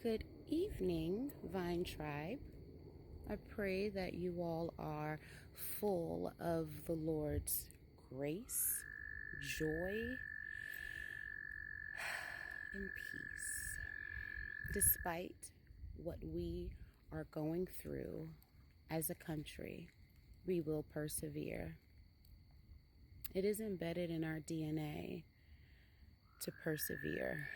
Good evening, Vine Tribe. I pray that you all are full of the Lord's grace, joy, and peace. Despite what we are going through as a country, we will persevere. It is embedded in our DNA to persevere.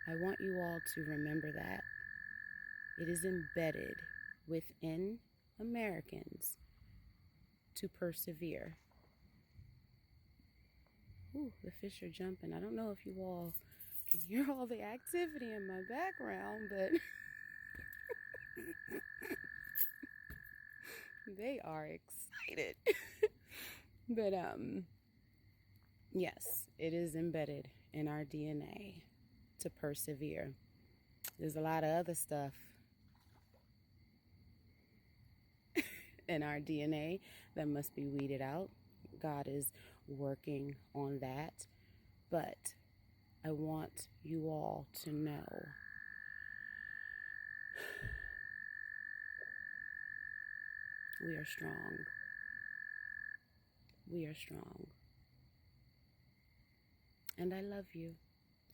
I want you all to remember that. It is embedded within Americans to persevere. Ooh, the fish are jumping. I don't know if you all can hear all the activity in my background, but they are excited. But yes, it is embedded in our DNA to persevere. There's a lot of other stuff in our DNA that must be weeded out. God is working on that. But I want you all to know we are strong. We are strong. And I love you.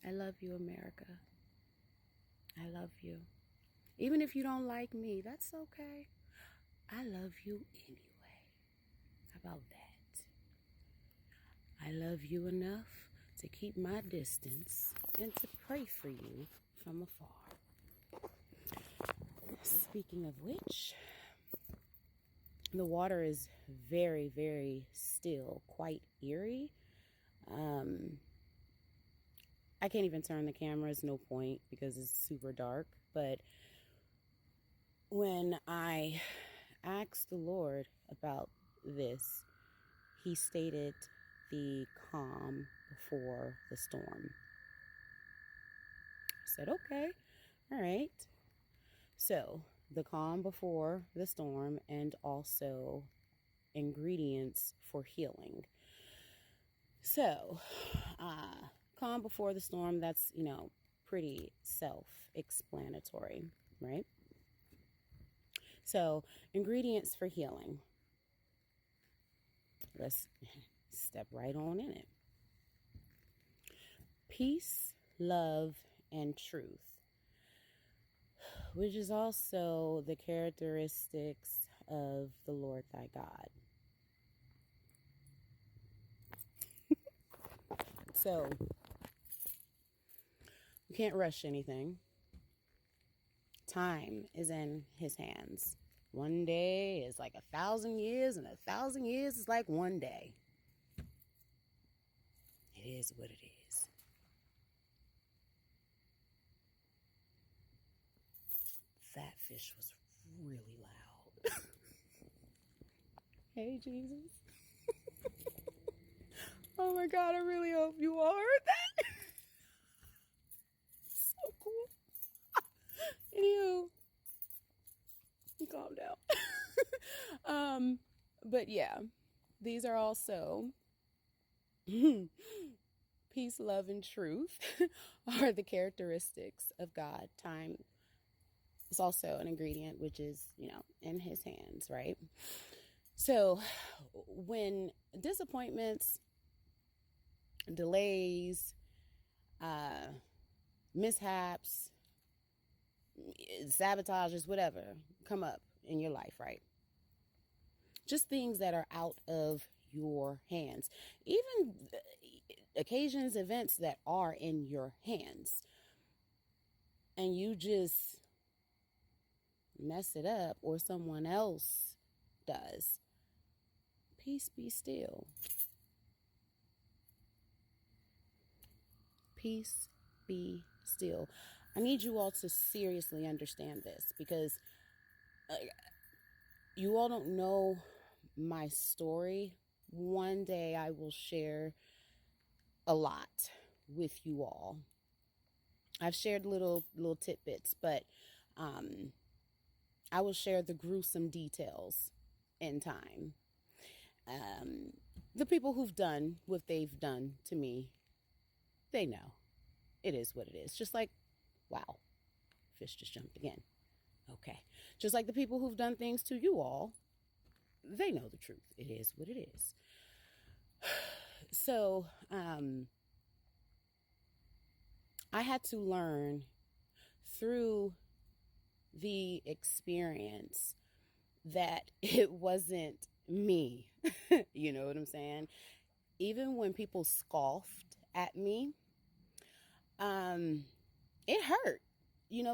I love you, America. I love you. Even if you don't like me, that's okay. I love you anyway. How about that? I love you enough to keep my distance and to pray for you from afar. Speaking of which, the water is very, very still, quite eerie. I can't even turn the camera, it's no point because it's super dark. But when I asked the Lord about this, he stated the calm before the storm. I said, okay, all right. So the calm before the storm and also ingredients for healing. So, calm before the storm, that's, pretty self-explanatory, right? So, ingredients for healing. Let's step right on in it. Peace, love, and truth, which is also the characteristics of the Lord thy God. So, you can't rush anything. Time is in his hands. One day is like 1,000 years, and 1,000 years is like one day. It is what it is. That fish was really loud. Hey, Jesus. Oh my God, I really hope you all heard that. So cool. Anywho, calm down. But yeah, these are also peace, love, and truth are the characteristics of God. Time is also an ingredient, which is, in his hands, right? So when disappointments, delays, mishaps, sabotages, whatever, come up in your life, right? Just things that are out of your hands. Even occasions, events that are in your hands. And you just mess it up, or someone else does. Peace be still. Peace be still. I need you all to seriously understand this, because you all don't know my story. One day I will share a lot with you all. I've shared little tidbits, but I will share the gruesome details in time. The people who've done what they've done to me, they know. It is what it is. Just like Wow. Fish just jumped again. Okay. Just like the people who've done things to you all, they know the truth. It is what it is. So, I had to learn through the experience that it wasn't me. You know what I'm saying? Even when people scoffed at me, it hurt,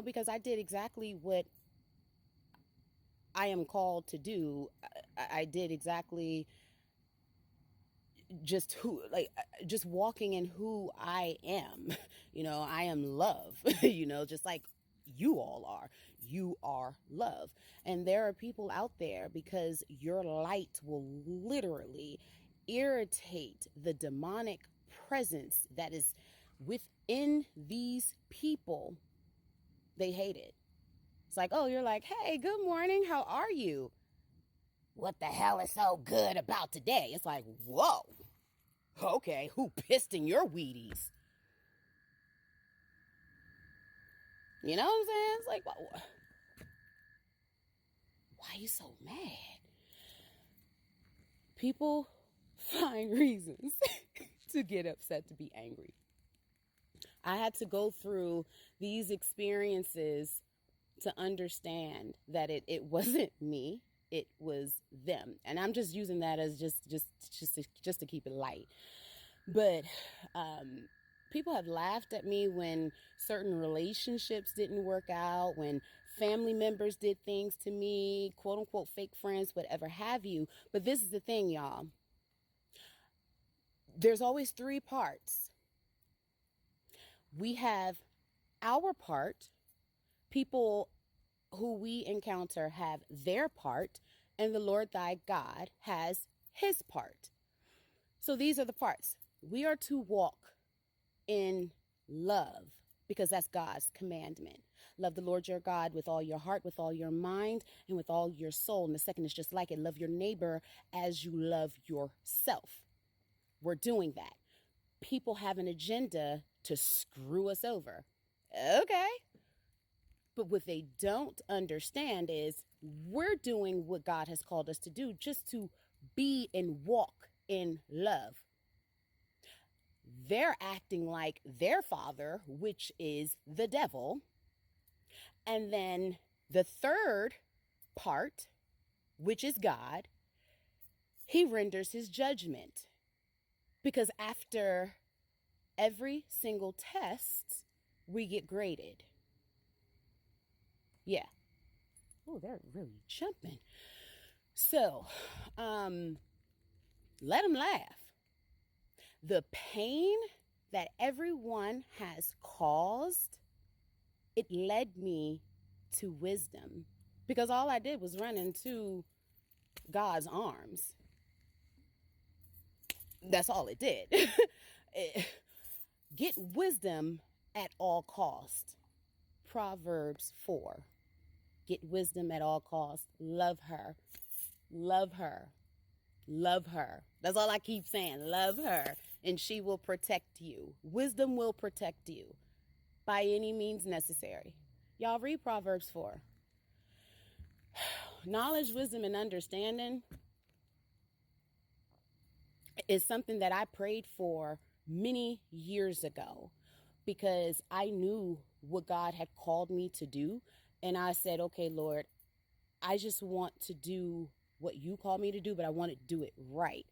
because I did exactly what I am called to do. I did exactly just walking in who I am. I am love, just like you all are. You are love. And there are people out there, because your light will literally irritate the demonic presence that is within these people. They hate it. It's like, oh, you're like, hey, good morning. How are you? What the hell is so good about today? It's like, whoa. Okay, who pissed in your Wheaties? You know what I'm saying? It's like, why are you so mad? People find reasons to get upset, to be angry. I had to go through these experiences to understand that it wasn't me, it was them. And I'm just using that as just to keep it light. But people have laughed at me when certain relationships didn't work out, when family members did things to me, quote unquote fake friends, whatever have you. But this is the thing, y'all. There's always three parts. We have our part. People who we encounter have their part, and the Lord thy God has his part. So these are the parts. We are to walk in love, because that's God's commandment. Love the Lord your God with all your heart, with all your mind, and with all your soul. And the second is just like it. Love your neighbor as you love yourself. We're doing that. People have an agenda to screw us over. Okay. But what they don't understand is we're doing what God has called us to do, just to be and walk in love. They're acting like their father, which is the devil. And then the third part, which is God, he renders his judgment. Because after every single test, we get graded. Yeah. Oh, they're really jumping. So, let them laugh. The pain that everyone has caused, it led me to wisdom, because all I did was run into God's arms. That's all it did. Get wisdom at all cost. Proverbs 4. Get wisdom at all costs. Love her. Love her. Love her. That's all I keep saying. Love her. And she will protect you. Wisdom will protect you by any means necessary. Y'all read Proverbs 4. Knowledge, wisdom, and understanding is something that I prayed for many years ago, because I knew what God had called me to do. And I said, okay, Lord, I just want to do what you called me to do, but I want to do it right.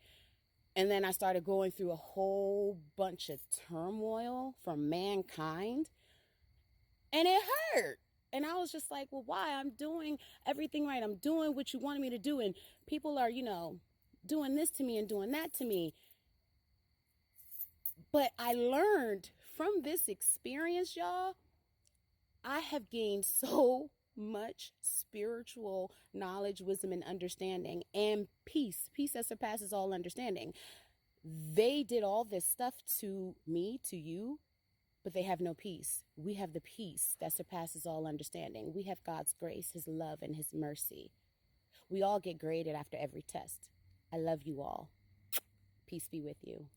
And then I started going through a whole bunch of turmoil from mankind, and it hurt. And I was just like, well, why? I'm doing everything right. I'm doing what you wanted me to do. And people are, doing this to me and doing that to me. But I learned from this experience, y'all, I have gained so much spiritual knowledge, wisdom, and understanding, and peace that surpasses all understanding. They did all this stuff to me, to you, but they have no peace. We have the peace that surpasses all understanding. We have God's grace, his love, and his mercy. We all get graded after every test. I love you all. Peace be with you.